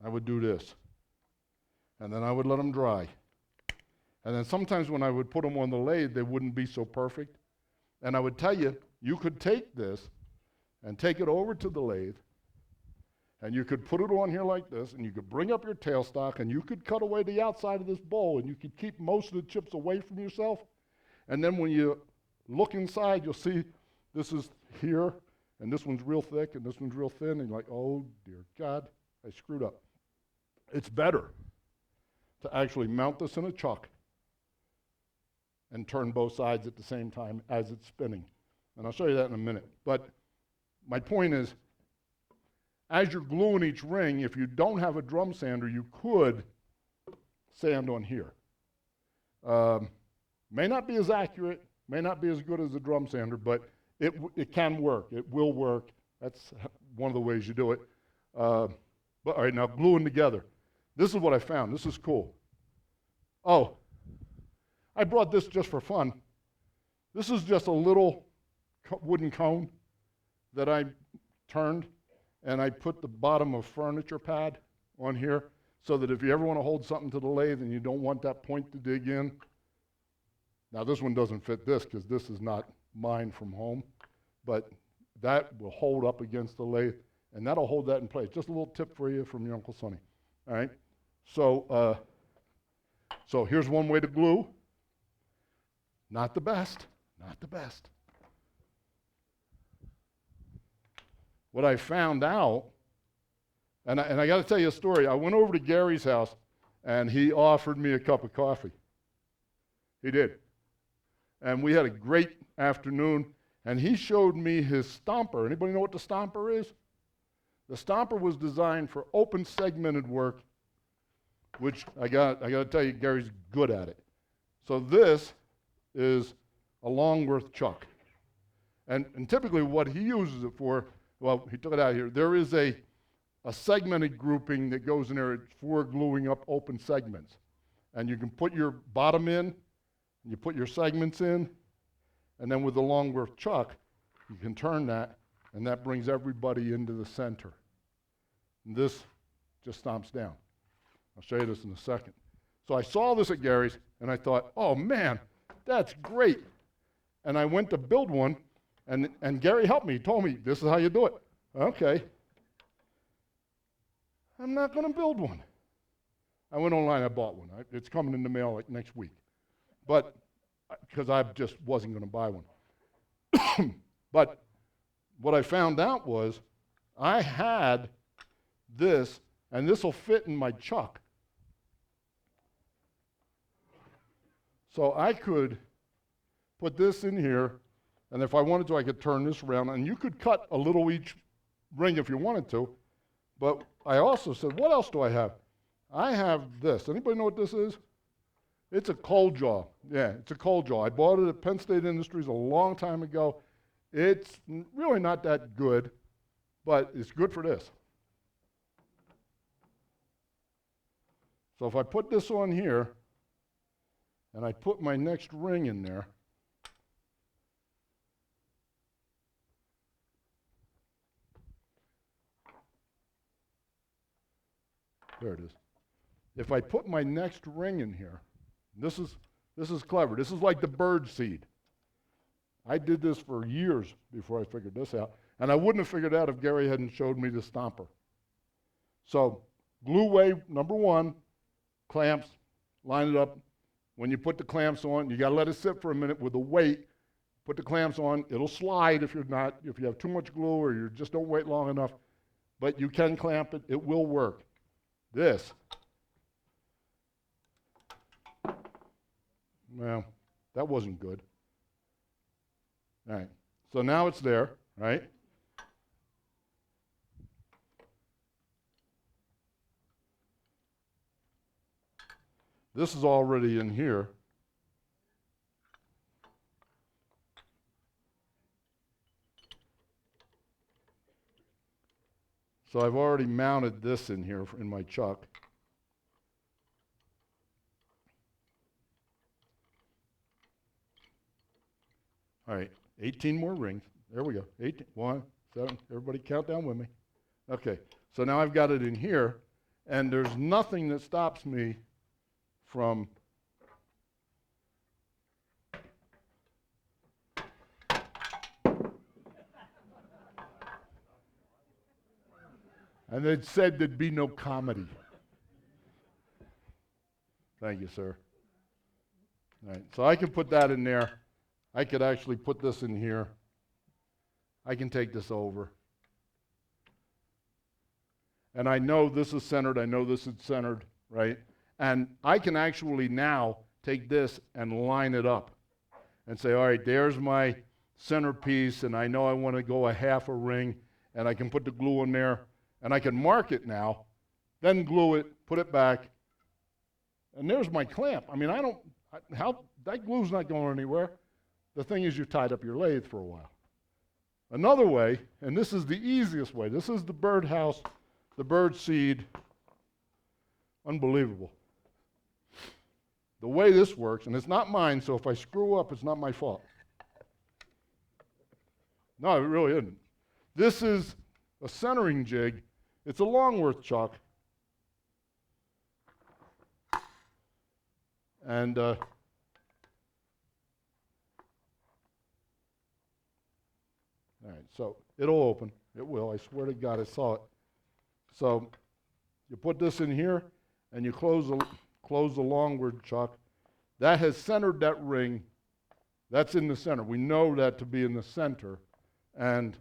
I would do this. And then I would let them dry. And then sometimes when I would put them on the lathe, they wouldn't be so perfect. And I would tell you, you could take this and take it over to the lathe, and you could put it on here like this, and you could bring up your tailstock, and you could cut away the outside of this bowl, and you could keep most of the chips away from yourself. And then when you look inside, you'll see this is here, and this one's real thick, and this one's real thin, and you're like, oh, dear God, I screwed up. It's better to actually mount this in a chuck and turn both sides at the same time as it's spinning. And I'll show you that in a minute. But my point is, as you're gluing each ring, if you don't have a drum sander, you could sand on here. May not be as accurate, may not be as good as a drum sander, but it can work. It will work. That's one of the ways you do it. But all right, now gluing together. This is what I found. This is cool. Oh, I brought this just for fun. This is just a little wooden cone that I turned, and I put the bottom of furniture pad on here so that if you ever want to hold something to the lathe and you don't want that point to dig in. Now this one doesn't fit this because this is not mine from home, but that will hold up against the lathe, and that'll hold that in place. Just a little tip for you from your Uncle Sonny. All right, so here's one way to glue. Not the best, not the best. What I found out, and I got to tell you a story. I went over to Gary's house, and he offered me a cup of coffee. He did. And we had a great afternoon, and he showed me his stomper. Anybody know what the stomper is? The stomper was designed for open segmented work, which I got to tell you, Gary's good at it. So this is a Longworth chuck. And typically what he uses it for, well, he took it out here. There is a segmented grouping that goes in there for gluing up open segments. And you can put your bottom in, you put your segments in, and then with the Longworth chuck, you can turn that, and that brings everybody into the center. And this just stomps down. I'll show you this in a second. So I saw this at Gary's, and I thought, oh man, that's great. And I went to build one, and Gary helped me. He told me, this is how you do it. Okay. I'm not going to build one. I went online, I bought one. It's coming in the mail like next week. But, because I just wasn't going to buy one. But what I found out was I had this, and this will fit in my chuck. So I could put this in here, and if I wanted to, I could turn this around, and you could cut a little each ring if you wanted to. But I also said, what else do I have? I have this. Anybody know what this is? It's a cold jaw. Yeah, it's a cold jaw. I bought it at Penn State Industries a long time ago. It's really not that good, but it's good for this. So if I put this on here, and I put my next ring in there, there it is. If I put my next ring in here, this is clever. This is like the bird seed. I did this for years before I figured this out, and I wouldn't have figured out if Gary hadn't showed me the stomper. So glue way number one, clamps, line it up. When you put the clamps on, you got to let it sit for a minute with the weight. Put the clamps on. It'll slide if you have too much glue or you just don't wait long enough. But you can clamp it. It will work. This. Well, that wasn't good. All right. So now it's there, right? This is already in here. So I've already mounted this in here in my chuck. All right, 18 more rings. There we go. 18, 1, 7, everybody count down with me. Okay, so now I've got it in here, and there's nothing that stops me from and it said there'd be no comedy. Thank you, sir. All right, so I can put that in there. I could actually put this in here. I can take this over. And I know this is centered. I know this is centered, right? And I can actually now take this and line it up and say, all right, there's my centerpiece, and I know I want to go a half a ring, and I can put the glue in there, and I can mark it now, then glue it, put it back, and there's my clamp. I mean, that glue's not going anywhere. The thing is, you tied up your lathe for a while. Another way, and this is the easiest way, this is the birdhouse, the bird seed. Unbelievable. The way this works, and it's not mine, so if I screw up, it's not my fault. No, it really isn't. This is a centering jig. It's a Longworth chuck. And all right, so it'll open. It will. I swear to God, I saw it. So you put this in here, and you close the Longworth chuck. That has centered that ring. That's in the center. We know that to be in the center. And